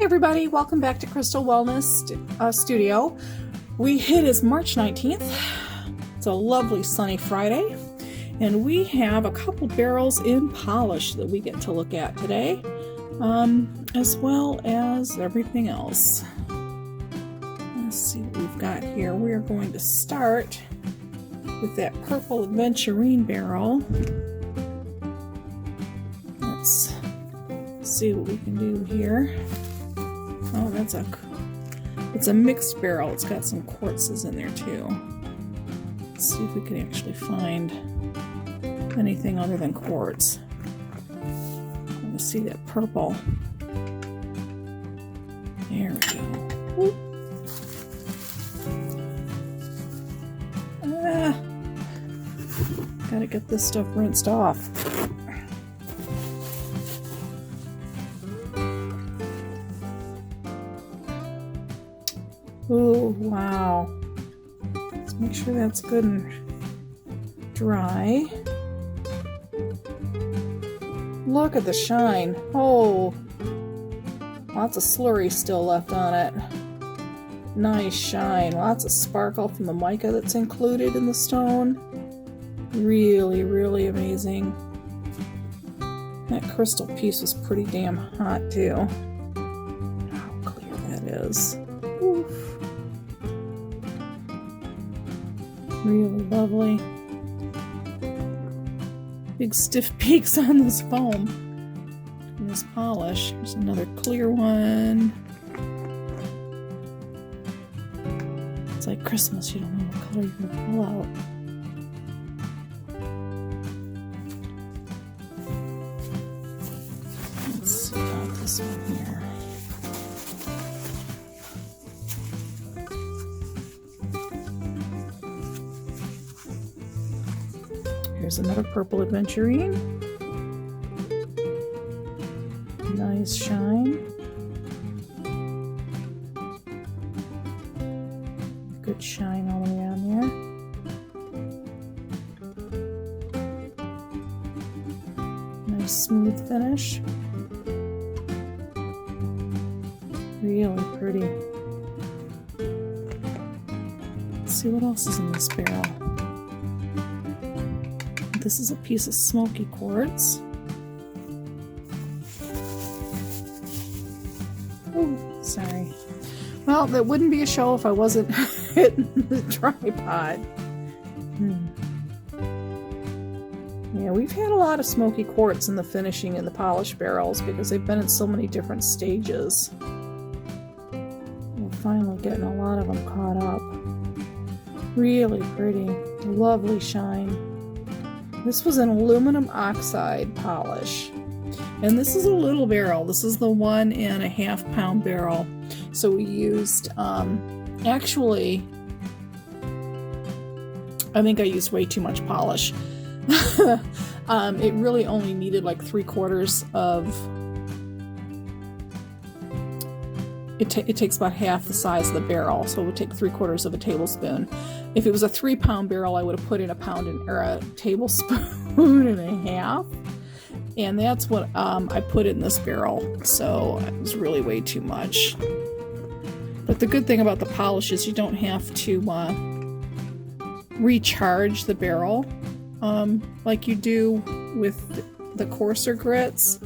Everybody, welcome back to Crystal Wellness Studio. It is March 19th. It's a lovely sunny Friday, and we have a couple barrels in polish that we get to look at today, as well as everything else. Let's see what we've got here. We are going to start with that purple Aventurine barrel. Let's see what we can do here. Oh, it's a mixed barrel. It's got some quartzes in there too. Let's see if we can actually find anything other than quartz. Let's see that purple. There we go. Whoop. Gotta get this stuff rinsed off. Oh, wow. Let's make sure that's good and dry. Look at the shine. Oh, lots of slurry still left on it. Nice shine. Lots of sparkle from the mica that's included in the stone. Really, really amazing. That crystal piece was pretty damn hot too. How clear that is. Oof. Really lovely. Big stiff peaks on this foam and this polish. There's another clear one. It's like Christmas, you don't know what color you're gonna pull out. Let's see about this one here. Here's another purple Aventurine. Nice shine. Good shine all the way on there. Nice smooth finish. Really pretty. Let's see what else is in this barrel. This is a piece of Smokey quartz. Oh, sorry. Well, that wouldn't be a show if I wasn't hitting the tripod. Yeah, we've had a lot of Smokey quartz in the finishing in the polish barrels because they've been in so many different stages. We're finally getting a lot of them caught up. Really pretty. Lovely shine. This was an aluminum oxide polish, and this is a little barrel. This is the 1.5 pound barrel. So we used, actually, I think I used way too much polish. It really only needed like 3/4 of, it takes about half the size of the barrel, so it would take 3/4 of a tablespoon. If it was a 3 pound barrel, I would have put in or a tablespoon and a half. And that's what I put in this barrel. So it was really way too much. But the good thing about the polish is you don't have to recharge the barrel like you do with the coarser grits.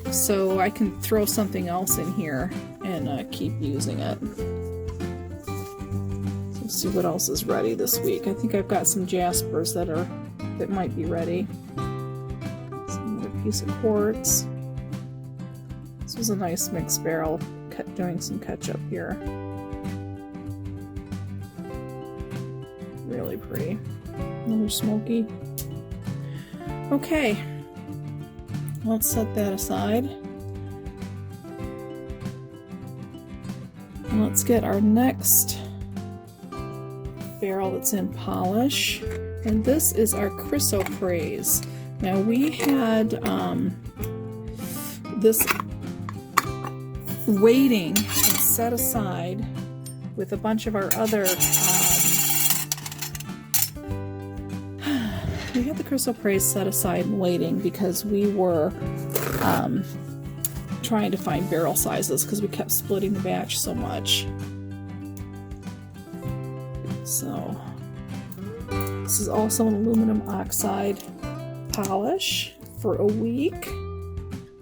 So I can throw something else in here and keep using it. See what else is ready this week. I think I've got some Jaspers that might be ready. Another piece of quartz. This was a nice mixed barrel. Doing some catch up here. Really pretty. Another Smokey. Okay, let's set that aside. And let's get our next barrel that's in polish, and this is our Chrysoprase. Now we had this waiting and set aside with a bunch of our other we had the Chrysoprase set aside and waiting because we were trying to find barrel sizes because we kept splitting the batch so much. So this is also an aluminum oxide polish for a week.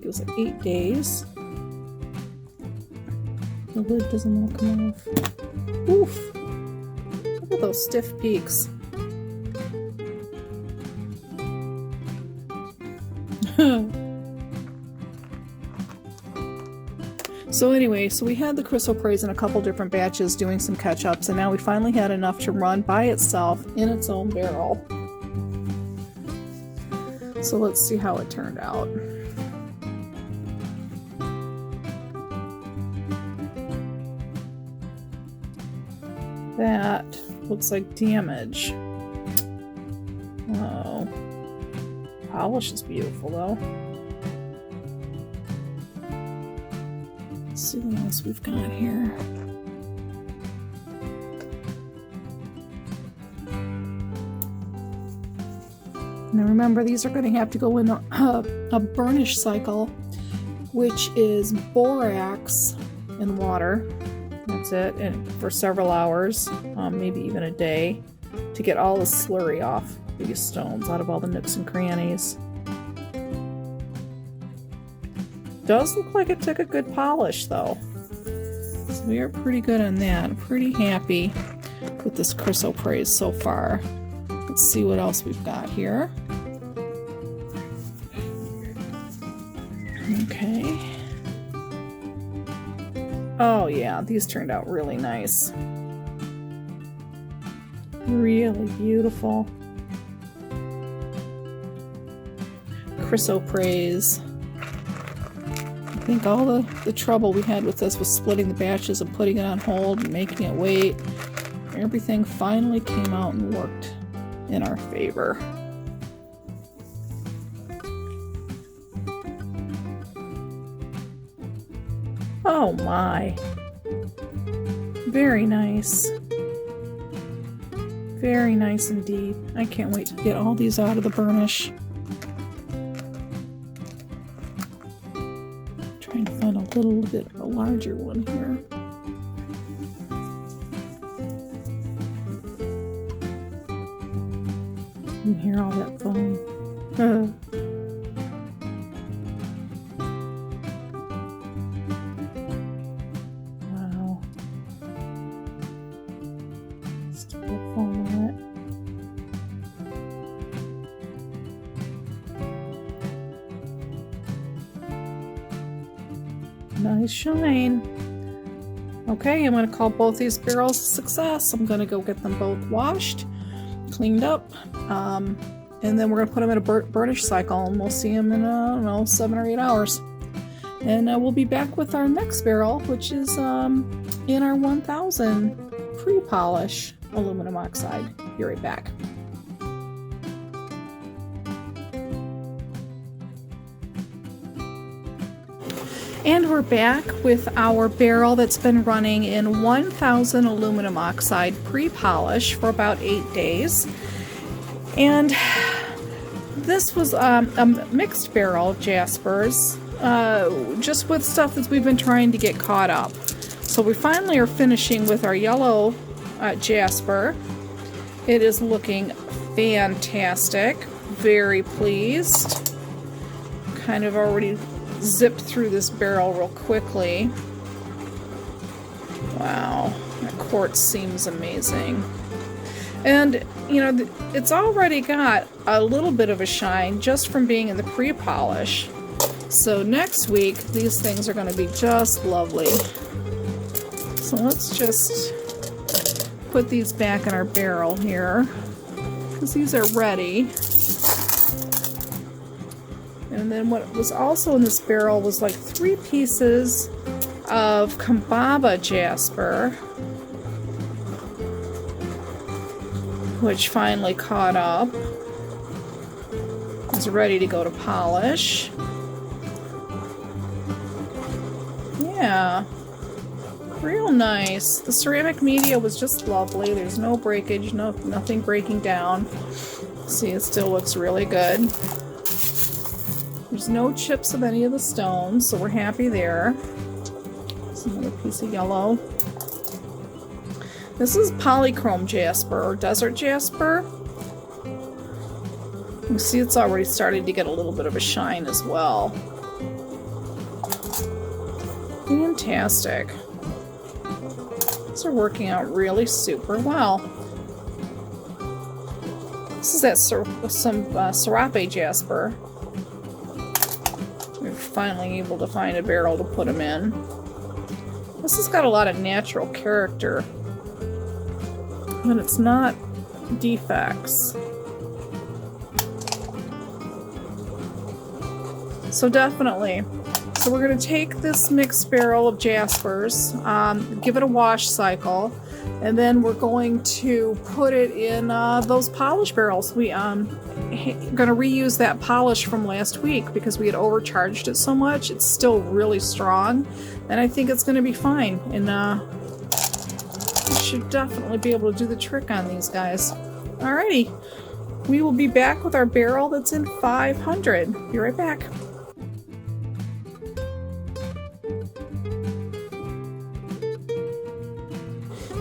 It was like 8 days. The lid doesn't want to come off. Oof! Look at those stiff peaks. So anyway, so we had the Chrysoprase in a couple different batches doing some catch-ups, and now we finally had enough to run by itself in its own barrel. So let's see how it turned out. That looks like damage. Oh. Polish is beautiful though. Let's see what else we've got here. Now remember, these are going to have to go in a burnish cycle, which is borax and water. That's it, and for several hours, maybe even a day, to get all the slurry off these stones, out of all the nooks and crannies. Does look like it took a good polish though. So we are pretty good on that. I'm pretty happy with this Chrysoprase so far. Let's see what else we've got here. Okay. Oh yeah, these turned out really nice. Really beautiful. Chrysoprase. I think all the trouble we had with this was splitting the batches and putting it on hold and making it wait. Everything finally came out and worked in our favor. Oh my. Very nice. Very nice indeed. I can't wait to get all these out of the burnish. Trying to find a little bit of a larger one here. You can hear all that foam. Wow. Still foam on it. Nice shine. Okay, I'm going to call both these barrels a success. I'm going to go get them both washed, cleaned up, and then we're going to put them in a burnish cycle, and we'll see them in, I don't know, 7 or 8 hours. And we'll be back with our next barrel, which is in our 1000 pre-polish aluminum oxide. Be right back. And we're back with our barrel that's been running in 1000 aluminum oxide pre-polish for about 8 days. And this was a mixed barrel Jaspers, just with stuff that we've been trying to get caught up. So we finally are finishing with our yellow Jasper. It is looking fantastic. Very pleased. Kind of already zipped through this barrel real quickly. Wow, that quartz seems amazing. And, you know, it's already got a little bit of a shine just from being in the pre-polish. So next week, these things are going to be just lovely. So let's just put these back in our barrel here, because these are ready. And then what was also in this barrel was like 3 pieces of Kambaba Jasper, which finally caught up. It's ready to go to polish. Yeah, real nice. The ceramic media was just lovely. There's no breakage, nothing breaking down. See, it still looks really good. There's no chips of any of the stones, so we're happy there. There's another piece of yellow. This is Polychrome Jasper, or Desert Jasper. You see it's already starting to get a little bit of a shine as well. Fantastic. These are working out really super well. This is that Serape Jasper. We're finally able to find a barrel to put them in. This has got a lot of natural character. But it's not defects. So definitely. So we're going to take this mixed barrel of Jaspers, give it a wash cycle, and then we're going to put it in those polish barrels. We going to reuse that polish from last week because we had overcharged it so much. It's still really strong, and I think it's going to be fine. And we should definitely be able to do the trick on these guys. Alrighty, we will be back with our barrel that's in 500. Be right back.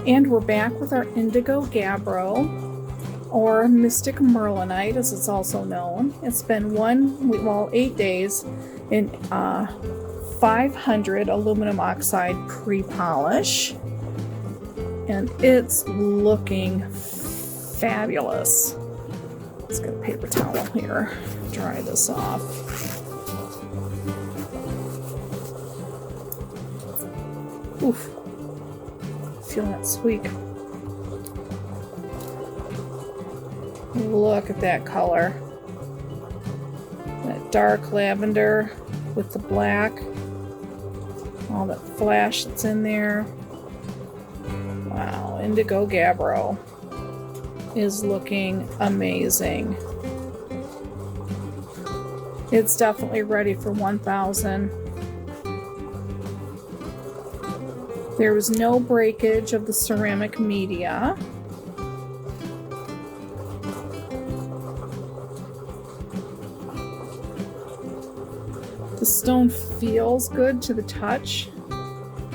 And we're back with our Indigo Gabbro, or Mystic Merlinite as it's also known. It's been 8 days in 500 aluminum oxide pre-polish. And it's looking fabulous. Let's get a paper towel here, dry this off. Oof. Feel that squeak. Look at that color. That dark lavender with the black. All that flash that's in there. Wow, Indigo Gabbro is looking amazing. It's definitely ready for 1,000. There was no breakage of the ceramic media. The stone feels good to the touch.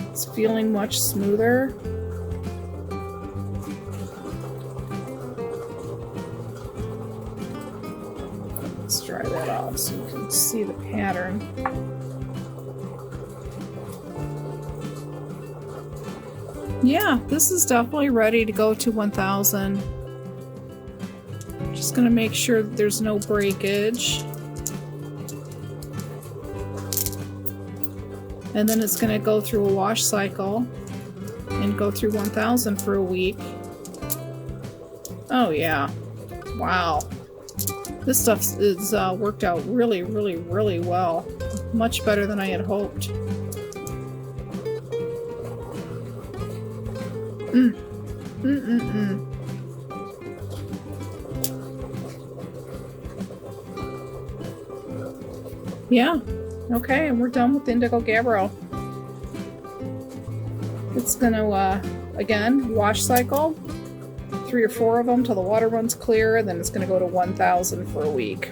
It's feeling much smoother. Let's dry that off so you can see the pattern. Yeah, this is definitely ready to go to 1,000. Just gonna make sure that there's no breakage. And then it's gonna go through a wash cycle and go through 1,000 for a week. Oh yeah, wow. This stuff is worked out really, really, really well. Much better than I had hoped. Yeah, okay, and we're done with Indigo Gabbro. It's gonna, again, wash cycle, 3 or 4 of them till the water runs clear, then it's gonna go to 1,000 for a week.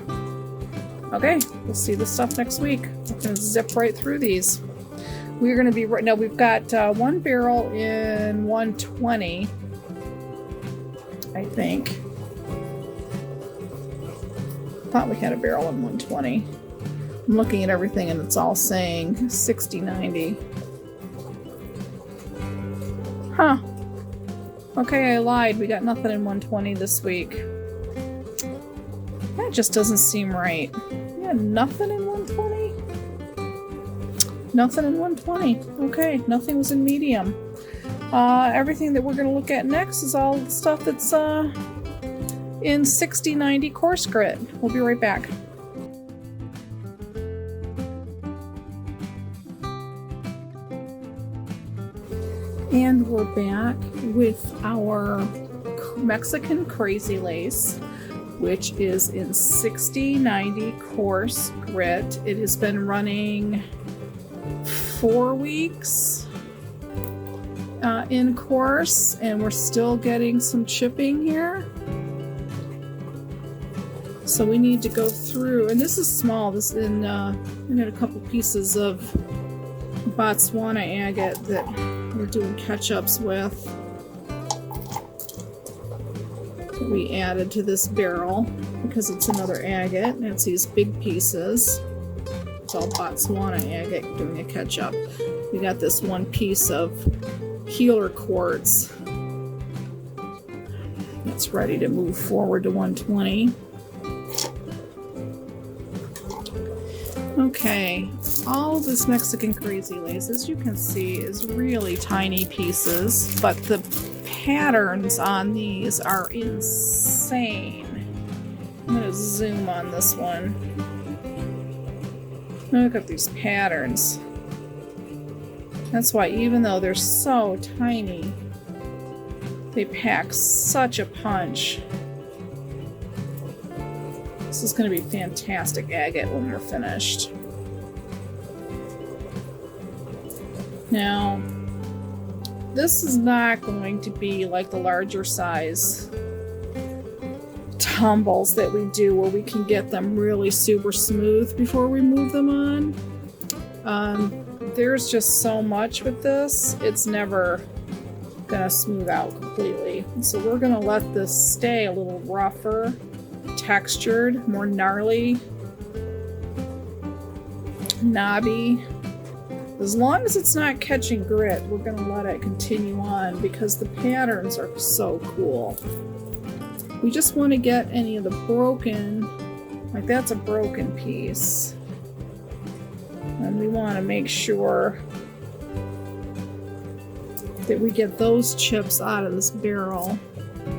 Okay, we'll see this stuff next week. We're gonna zip right through these. We're gonna be right now. We've got 1 barrel in 120, I think. Thought we had a barrel in 120. I'm looking at everything and it's all saying 60-90. Huh. Okay, I lied. We got nothing in 120 this week. That just doesn't seem right. We had nothing in 120? Nothing in 120. Okay, nothing was in medium. Everything that we're going to look at next is all the stuff that's in 60-90 coarse grit. We'll be right back. And we're back with our Mexican Crazy Lace, which is in 60-90 coarse grit. It has been running 4 weeks in coarse, and we're still getting some chipping here. So we need to go through, and this is small. This in we got a couple pieces of Botswana agate that we're doing catch-ups with. That we added to this barrel because it's another agate, and it's these big pieces. It's all Botswana agate doing a catch-up. We got this one piece of healer quartz that's ready to move forward to 120. Okay, all this Mexican crazy lace, as you can see, is really tiny pieces, but the patterns on these are insane. I'm going to zoom on this one. Look at these patterns. That's why, even though they're so tiny, they pack such a punch. This is going to be fantastic agate when we're finished. Now, this is not going to be like the larger size tumbles that we do where we can get them really super smooth before we move them on. There's just so much with this, it's never gonna smooth out completely. So we're gonna let this stay a little rougher, textured, more gnarly, knobby. As long as it's not catching grit, we're gonna let it continue on because the patterns are so cool. We just want to get any of the broken, like that's a broken piece. And we want to make sure that we get those chips out of this barrel.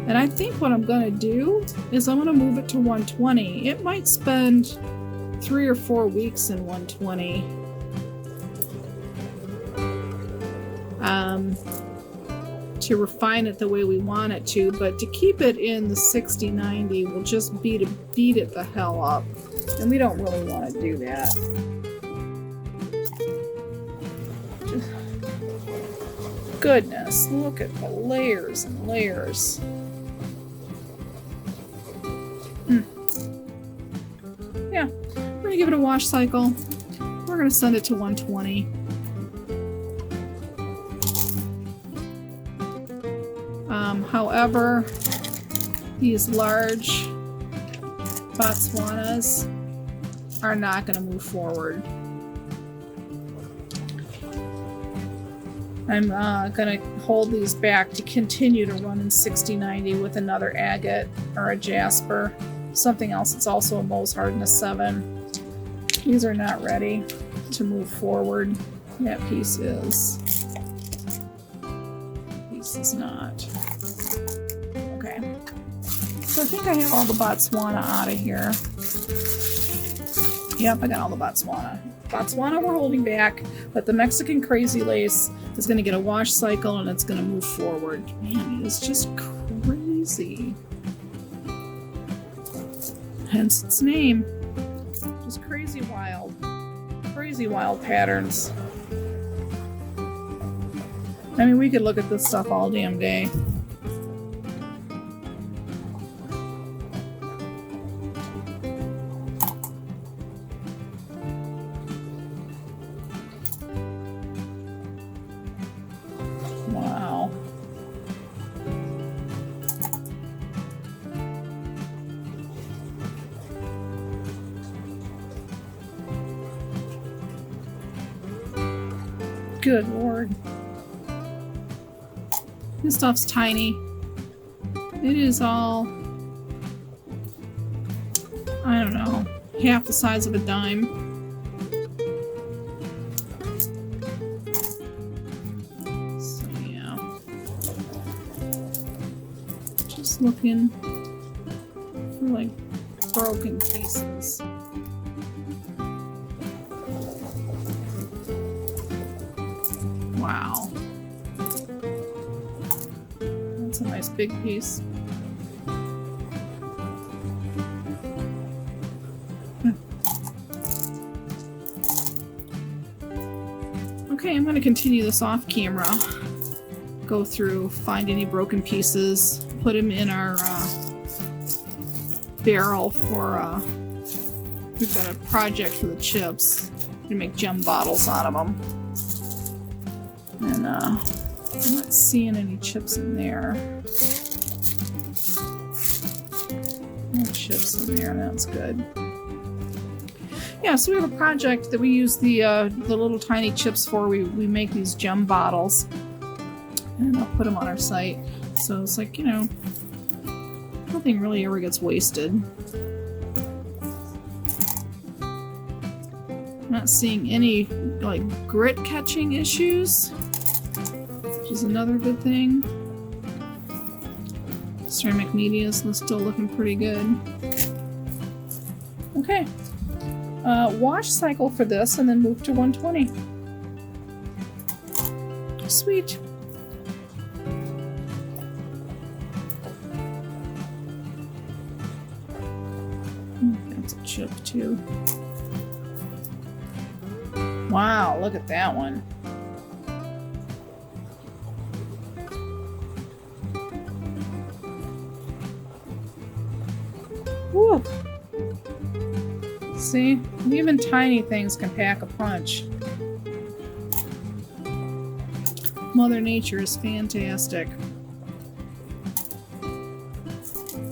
And I think what I'm going to do is I'm going to move it to 120. It might spend 3 or 4 weeks in 120. To refine it the way we want it to, but to keep it in the 60-90 will just beat it the hell up. And we don't really want to do that. Goodness, look at the layers and layers. Yeah, we're gonna give it a wash cycle. We're gonna send it to 120. However, these large Botswanas are not going to move forward. I'm going to hold these back to continue to run in 60-90 with another agate or a Jasper. Something else that's also a MOHS Hardness 7. These are not ready to move forward. That piece is. Piece is not. Okay. So I think I have all the Botswana out of here. Yep, I got all the Botswana. Botswana we're holding back, but the Mexican crazy lace is going to get a wash cycle and it's going to move forward. Man, it's just crazy. Hence its name. Just crazy wild patterns. I mean, we could look at this stuff all damn day. Wow. Good Lord. This stuff's tiny. It is all, I don't know, half the size of a dime. So yeah. Just looking for like broken pieces. Wow. That's a nice big piece. Okay, I'm going to continue this off camera. Go through, find any broken pieces, put them in our barrel for, we've got a project for the chips. We're gonna make gem bottles out of them. And I'm not seeing any chips in there. No chips in there, that's good. Yeah, so we have a project that we use the little tiny chips for. We make these gem bottles. And I'll put them on our site. So it's like, you know, nothing really ever gets wasted. Not seeing any, like, grit catching issues, which is another good thing. Ceramic media is still looking pretty good. Okay. Wash cycle for this and then move to 120. Sweet. That's a chip too. Wow, look at that one. Woo! See? Even tiny things can pack a punch. Mother Nature is fantastic.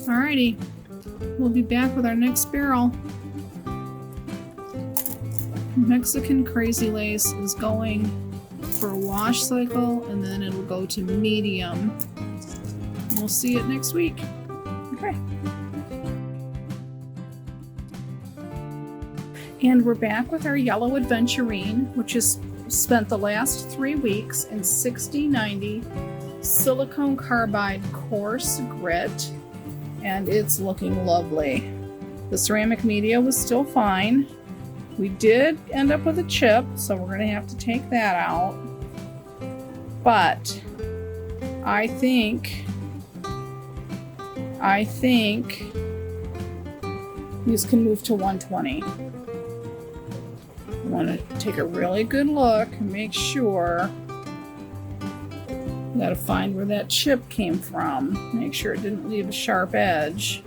Alrighty. We'll be back with our next barrel. Mexican Crazy Lace is going for a wash cycle, and then it'll go to medium. We'll see it next week. Okay. And we're back with our yellow Aventurine, which has spent the last 3 weeks in 6090 silicone carbide coarse grit, and it's looking lovely. The ceramic media was still fine. We did end up with a chip, so we're going to have to take that out. But I think these can move to 120. I want to take a really good look and make sure. Got to find where that chip came from. Make sure it didn't leave a sharp edge.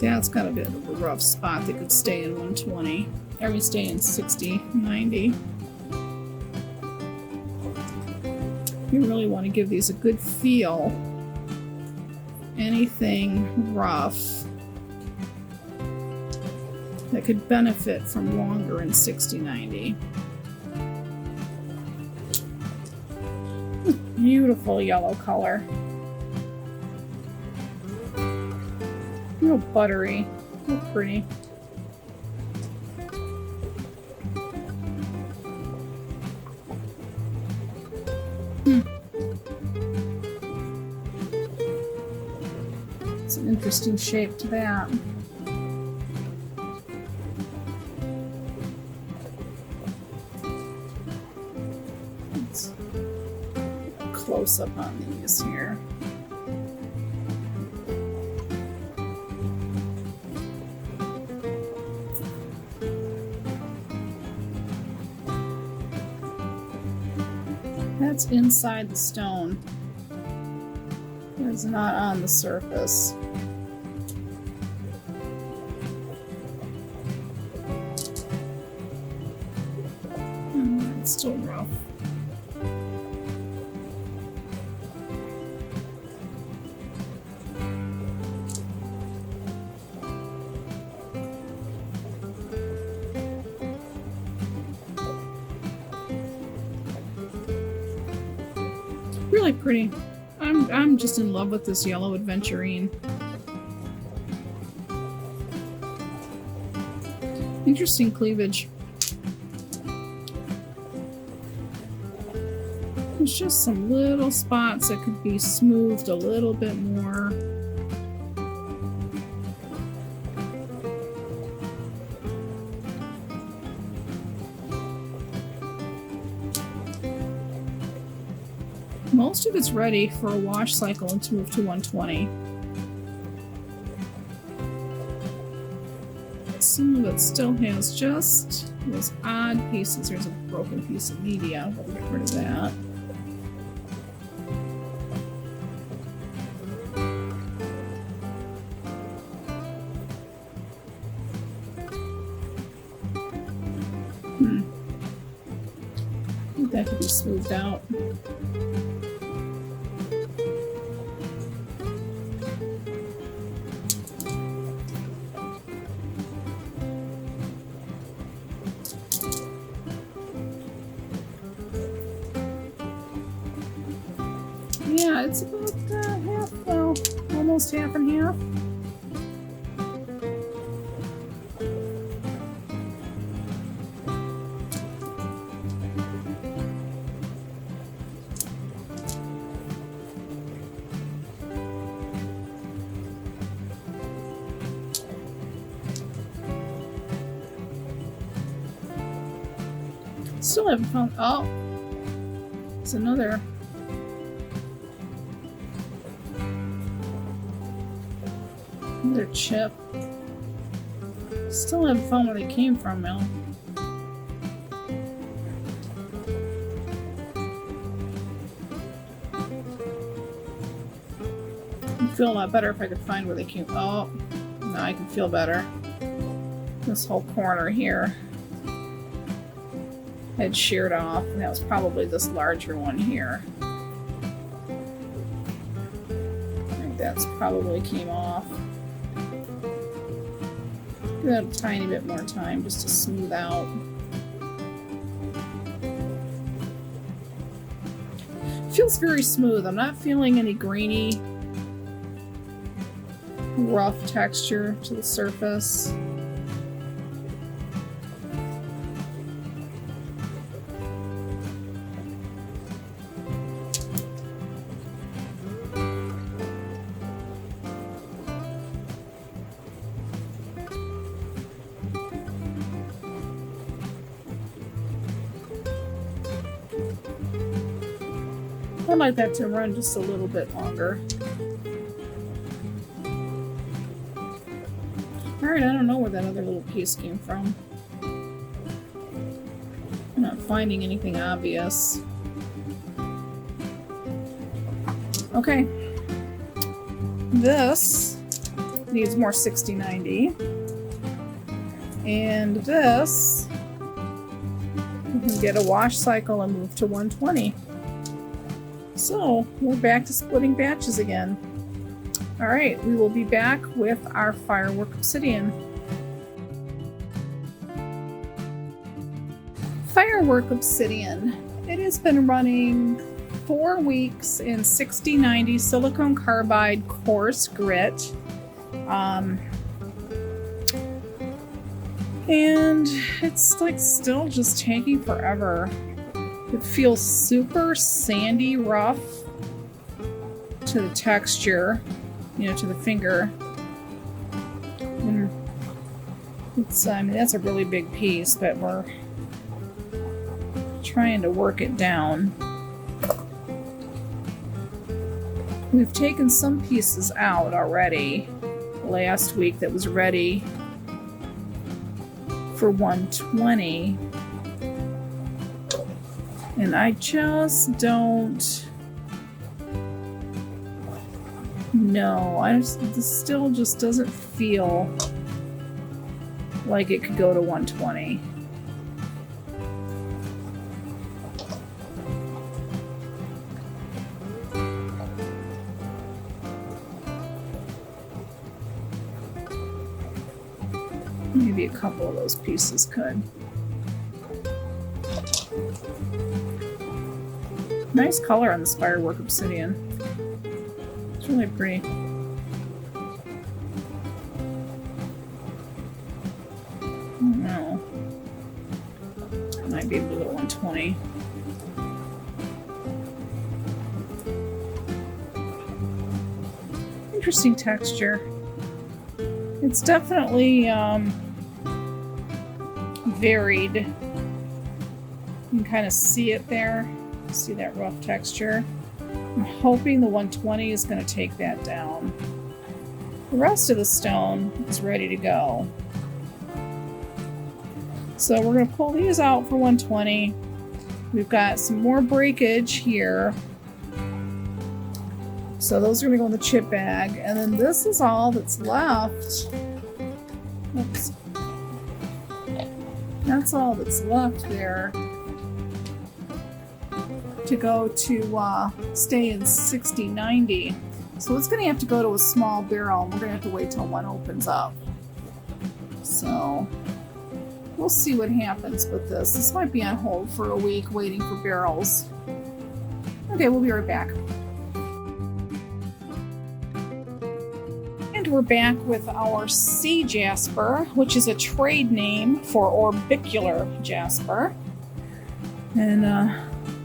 That's got a bit of a rough spot that could stay in 120. Or we stay in 60, 90. You really want to give these a good feel. Anything rough that could benefit from longer in 60, 90. Beautiful yellow color. Real buttery. Real pretty. It's an interesting shape to that. Let's close up on these here. That's inside the stone. It's not on the surface. Oh, it's still rough. Really pretty. I'm just in love with this yellow Aventurine. Interesting cleavage. There's just some little spots that could be smoothed a little bit more. Most of it's ready for a wash cycle and to move to 120. Some of it still has just those odd pieces. There's a broken piece of media. We'll get rid of that. that could be smoothed out. Yeah, it's about half, well, almost half and half. Still haven't found. Oh, it's another. Another chip. Still haven't found where they came from, Mel. I'd feel a lot better if I could find where they came. Oh, no, I can feel better. This whole corner here had sheared off, and that was probably this larger one here. I think that's probably came off. Give that a tiny bit more time just to smooth out. Feels very smooth. I'm not feeling any grainy, rough texture to the surface. I'd like that to run just a little bit longer. Alright, I don't know where that other little piece came from. I'm not finding anything obvious. Okay. This needs more 6090. And this, we can get a wash cycle and move to 120. So, we're back to splitting batches again. Alright, we will be back with our Firework Obsidian. Firework Obsidian. It has been running 4 weeks in 6090 silicone carbide coarse grit. And it's like still just taking forever. It feels super sandy rough to the texture, you know, to the finger. And it's, I mean, that's a really big piece, but we're trying to work it down. We've taken some pieces out already last week that was ready for 120. And I just don't know. This still just doesn't feel like it could go to 120. Maybe a couple of those pieces could. Nice color on this Firework Obsidian. It's really pretty. I don't know. I might be able to go 120. Interesting texture. It's definitely varied. You can kind of see it there. See that rough texture. I'm hoping the 120 is going to take that down. The rest of the stone is ready to go. So we're going to pull these out for 120. We've got some more breakage here. So those are going to go in the chip bag. And then this is all that's left. Oops. That's all that's left there. to go to stay in 6090. So it's going to have to go to a small barrel, and we're going to have to wait till one opens up. So we'll see what happens with this. This might be on hold for a week waiting for barrels. Okay, we'll be right back. And we're back with our sea Jasper, which is a trade name for Orbicular Jasper. And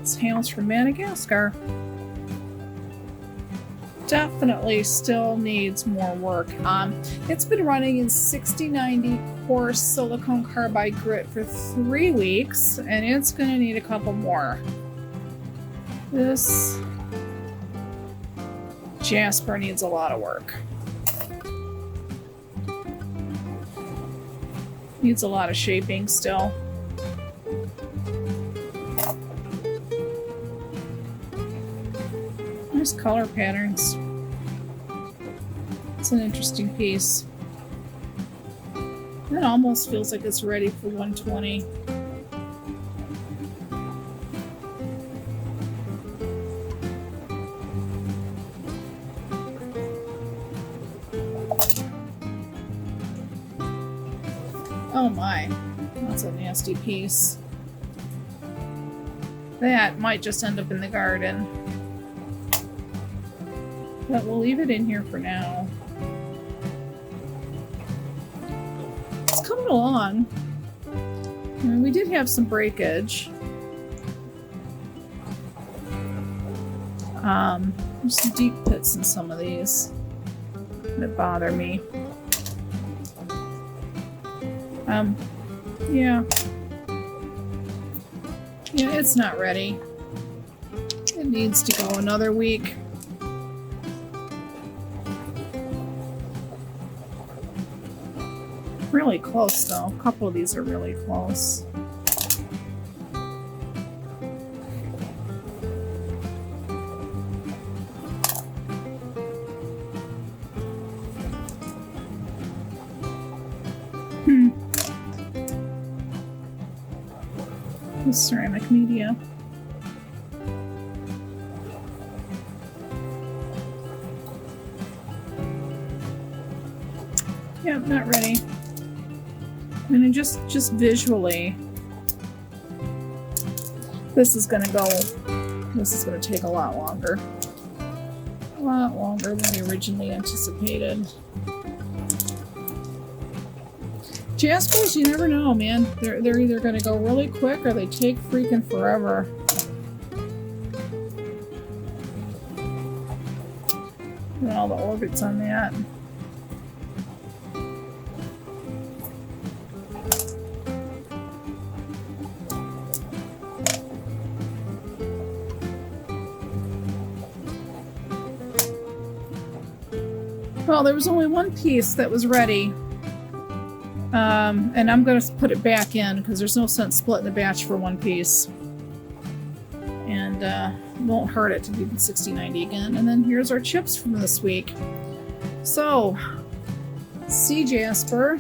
this hails from Madagascar. Definitely still needs more work. It's been running in 6090 coarse silicone carbide grit for 3 weeks, and it's going to need a couple more. This Jasper needs a lot of work. Needs a lot of shaping still. Nice color patterns. It's an interesting piece. It almost feels like it's ready for 120. Oh my, that's a nasty piece. That might just end up in the garden. But we'll leave it in here for now. It's coming along. And we did have some breakage. There's some deep pits in some of these that bother me. Yeah. Yeah, it's not ready. It needs to go another week. Really close though. A couple of these are really close. Ceramic media. Yeah, not ready. I mean, just visually, this is going to take a lot longer. A lot longer than we originally anticipated. Jaspers, you never know, man. They're either going to go really quick or they take freaking forever. And all the orbits on that. Well, there was only one piece that was ready. And I'm going to put it back in because there's no sense splitting the batch for one piece. And won't hurt it to do the 6090 again. And then here's our chips from this week. So, sea Jasper,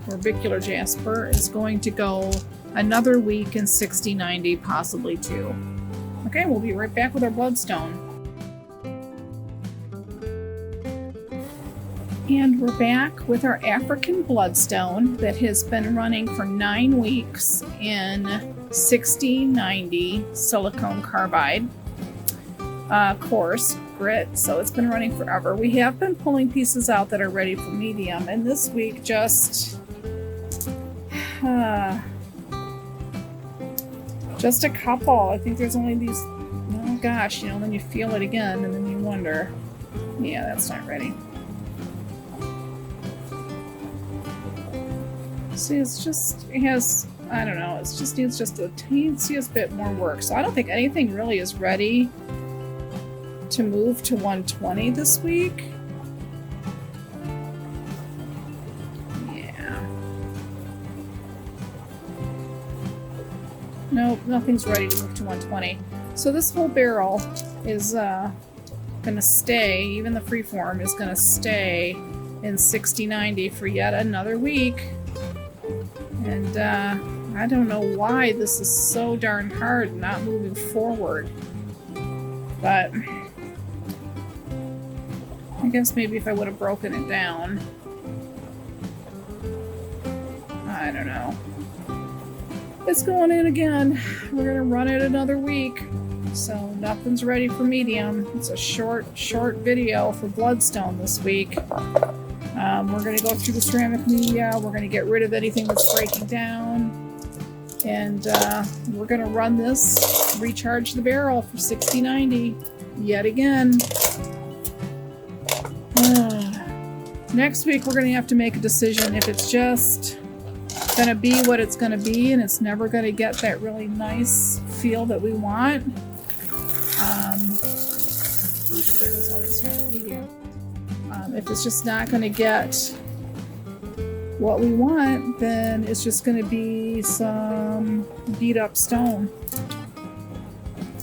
Orbicular Jasper, is going to go another week in 6090, possibly 2. Okay, we'll be right back with our Bloodstone. And we're back with our African Bloodstone that has been running for 9 weeks in 6090 silicone carbide, coarse grit. So it's been running forever. We have been pulling pieces out that are ready for medium, and this week just a couple. I think there's only these. Oh gosh, you know, then you feel it again, and then you wonder, yeah, that's not ready. See, it has, I don't know, it just needs just a teeniest bit more work. So I don't think anything really is ready to move to 120 this week. Yeah. Nope, nothing's ready to move to 120. So this whole barrel is gonna stay, even the freeform is gonna stay in 6090 for yet another week. And I don't know why this is so darn hard not moving forward. But I guess maybe if I would have broken it down. I don't know. It's going in again. We're gonna run it another week. So nothing's ready for medium. It's a short video for Bloodstone this week. We're gonna go through the ceramic media. We're gonna get rid of anything that's breaking down. And we're gonna run this, recharge the barrel for 60-90 yet again. Next week we're gonna have to make a decision if it's just gonna be what it's gonna be and it's never gonna get that really nice feel that we want. There goes all this media. If it's just not gonna get what we want, then it's just gonna be some beat up stone.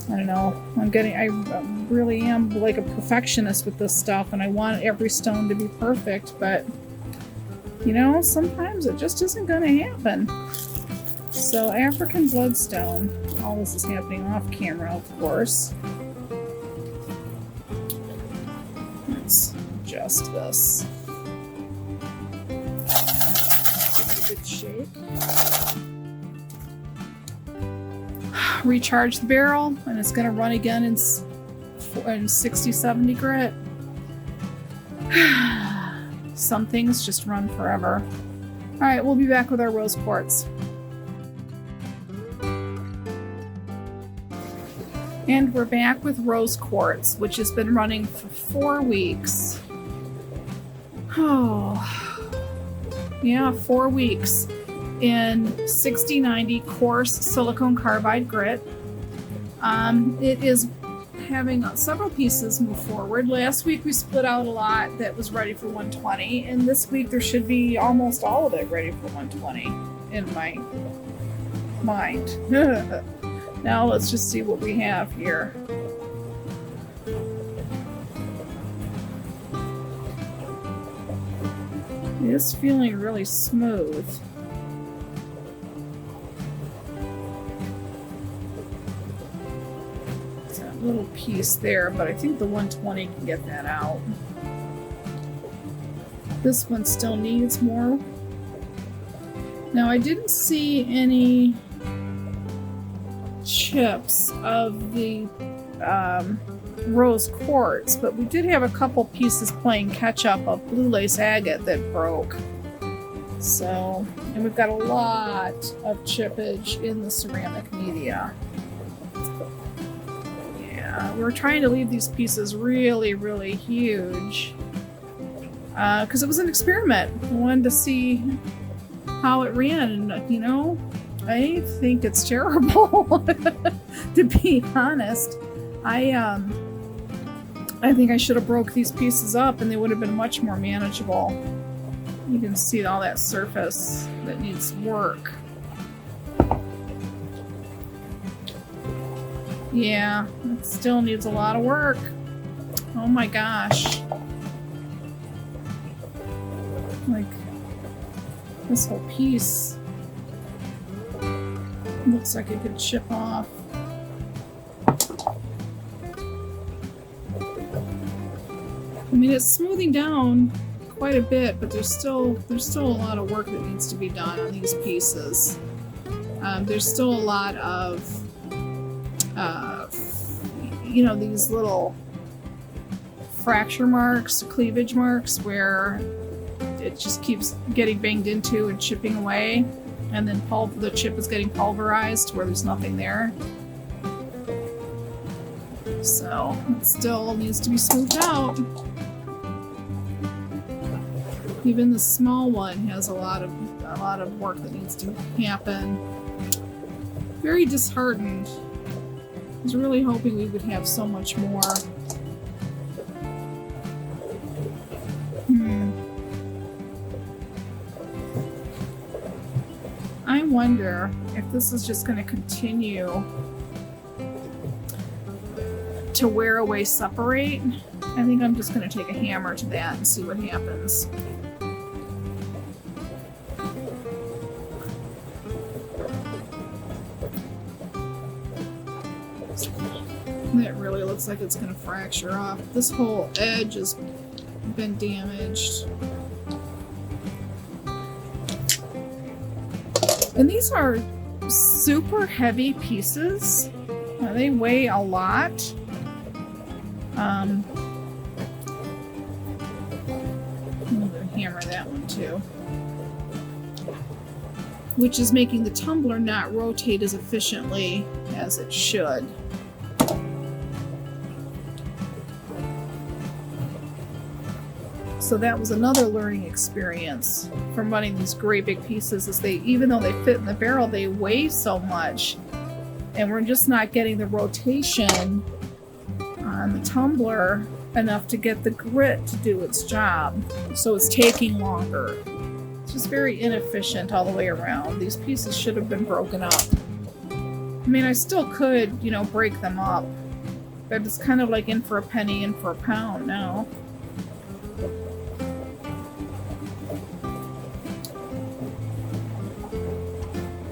I don't know. I really am like a perfectionist with this stuff, and I want every stone to be perfect, but you know, sometimes it just isn't gonna happen. So African Bloodstone, all this is happening off camera, of course. Let's adjust this. Good shape. Recharge the barrel, and it's going to run again in 60-70 grit. Some things just run forever. Alright, we'll be back with our rose quartz. And we're back with rose quartz, which has been running for 4 weeks. Oh, yeah, 4 weeks. In 60-90 coarse silicone carbide grit. It is having several pieces move forward. Last week we split out a lot that was ready for 120, and this week there should be almost all of it ready for 120 in my mind. Now let's just see what we have here. It is feeling really smooth. Little piece there, but I think the 120 can get that out. This one still needs more. Now I didn't see any chips of the rose quartz, but we did have a couple pieces playing catch up of blue lace agate that broke. So, and we've got a lot of chippage in the ceramic media. We're trying to leave these pieces really, really huge because it was an experiment. I wanted to see how it ran, and you know, I think it's terrible. To be honest, I think I should have broke these pieces up, and they would have been much more manageable. You can see all that surface that needs work. Yeah, it still needs a lot of work. Oh my gosh. Like, this whole piece looks like it could chip off. I mean, it's smoothing down quite a bit, but there's still a lot of work that needs to be done on these pieces. There's still a lot of you know, these little fracture marks, cleavage marks, where it just keeps getting banged into and chipping away, and then the chip is getting pulverized where there's nothing there. So it still needs to be smoothed out. Even the small one has a lot of work that needs to happen. Very disheartened. I was really hoping we would have so much more. I wonder if this is just going to continue to wear away separate. I think I'm just going to take a hammer to that and see what happens. That really looks like it's going to fracture off. This whole edge has been damaged. And these are super heavy pieces. They weigh a lot. I'm going to hammer that one too. Which is making the tumbler not rotate as efficiently as it should. So that was another learning experience from running these great big pieces, is they, even though they fit in the barrel, they weigh so much, and we're just not getting the rotation on the tumbler enough to get the grit to do its job. So it's taking longer. It's just very inefficient all the way around. These pieces should have been broken up. I mean, I still could, you know, break them up, but it's kind of like in for a penny, in for a pound now.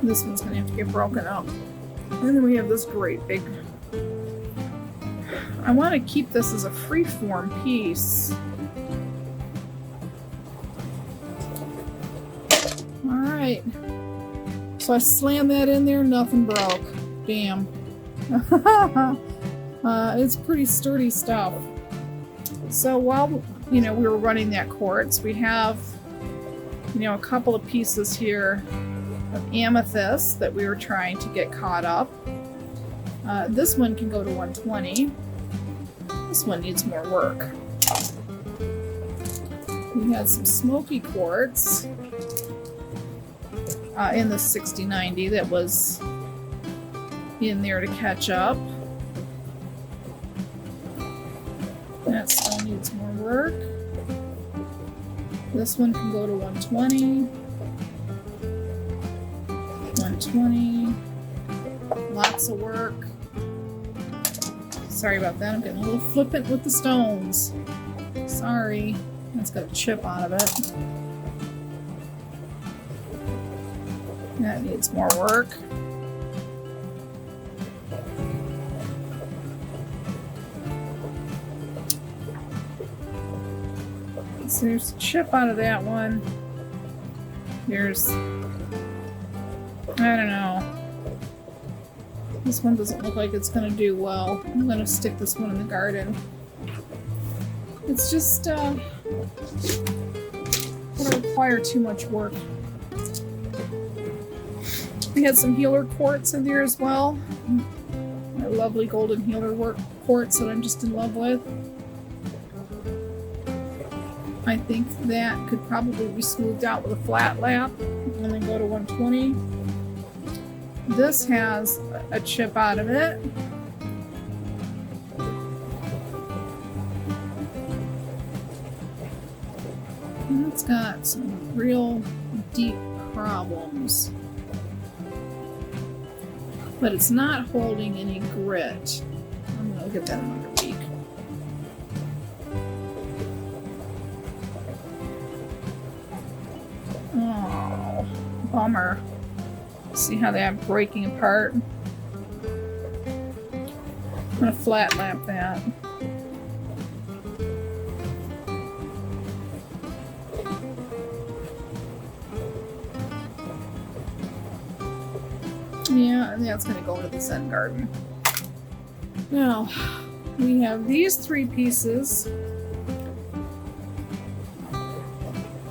This one's going to have to get broken up. And then we have this great big... I want to keep this as a freeform piece. Alright. So I slammed that in there, nothing broke. Damn. It's pretty sturdy stuff. So while, you know, we were running that quartz, we have, you know, a couple of pieces here of amethyst that we were trying to get caught up. This one can go to 120. This one needs more work. We had some Smokey quartz in the 6090 that was in there to catch up. That still needs more work. This one can go to 120. 120. Lots of work. Sorry about that. I'm getting a little flippant with the stones. Sorry. That's got a chip out of it. That needs more work. So there's a chip out of that one. There's... I don't know. This one doesn't look like it's going to do well. I'm going to stick this one in the garden. It's just going to require too much work. We had some healer quartz in there as well. My lovely golden healer quartz that I'm just in love with. I think that could probably be smoothed out with a flat lap and then go to 120. This has a chip out of it. And it's got some real deep problems. But it's not holding any grit. I'm going to give that another week. Oh, bummer. See how they're breaking apart? I'm going to flat lap that. Yeah, and that's going to go into the Zen garden. Now, we have these three pieces.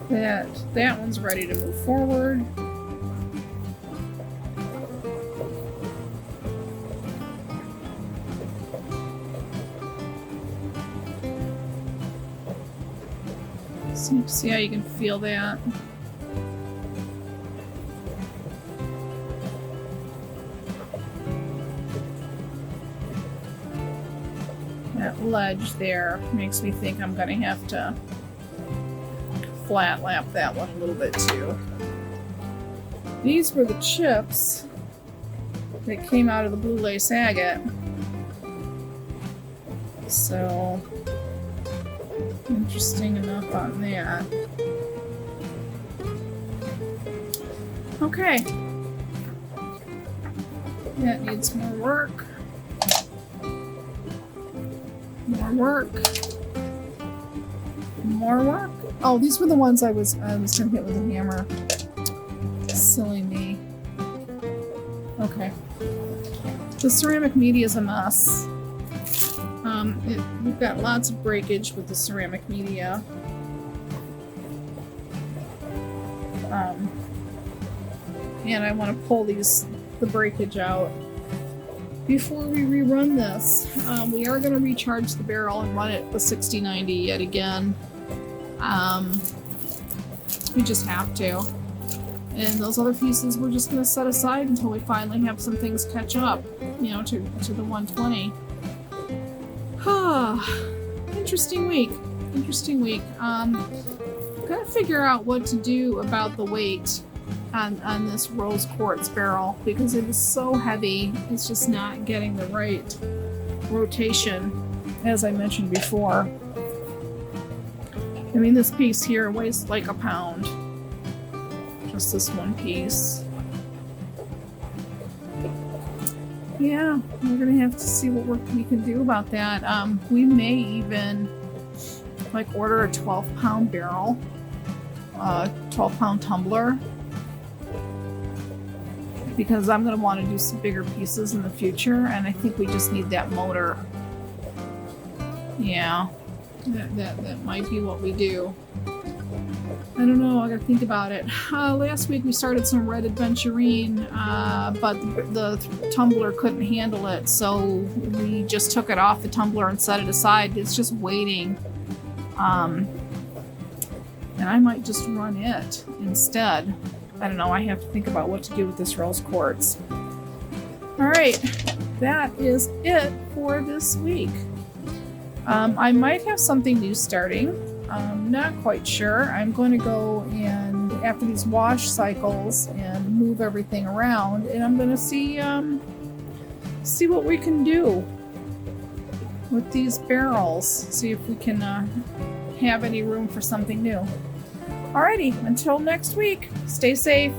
That one's ready to move forward. See how you can feel that? That ledge there makes me think I'm going to have to flat lap that one a little bit too. These were the chips that came out of the blue lace agate. So, interesting enough on that. Okay. That needs more work. More work. More work. Oh, these were the ones I was gonna hit with a hammer. Silly me. Okay. The ceramic media is a mess. We've got lots of breakage with the ceramic media. And I want to pull the breakage out before we rerun this. We are going to recharge the barrel and run it with 6090 yet again. We just have to. And those other pieces we're just going to set aside until we finally have some things catch up, you know, to the 120. Interesting week. Interesting week. Gotta figure out what to do about the weight on this rose quartz barrel because it is so heavy. It's just not getting the right rotation, as I mentioned before. I mean, this piece here weighs like a pound. Just this one piece. Yeah, we're gonna have to see what we can do about that. We may even like order a 12-pound barrel, 12-pound tumbler, because I'm gonna want to do some bigger pieces in the future, and I think we just need that motor. Yeah, that might be what we do. I don't know, I gotta think about it. Last week we started some red Aventurine, but the tumbler couldn't handle it, so we just took it off the tumbler and set it aside. It's just waiting. And I might just run it instead. I don't know, I have to think about what to do with this rose quartz. Alright, that is it for this week. I might have something new starting. I'm not quite sure. I'm going to go and, after these wash cycles, and move everything around, and I'm going to see what we can do with these barrels. See if we can have any room for something new. Alrighty, until next week, stay safe.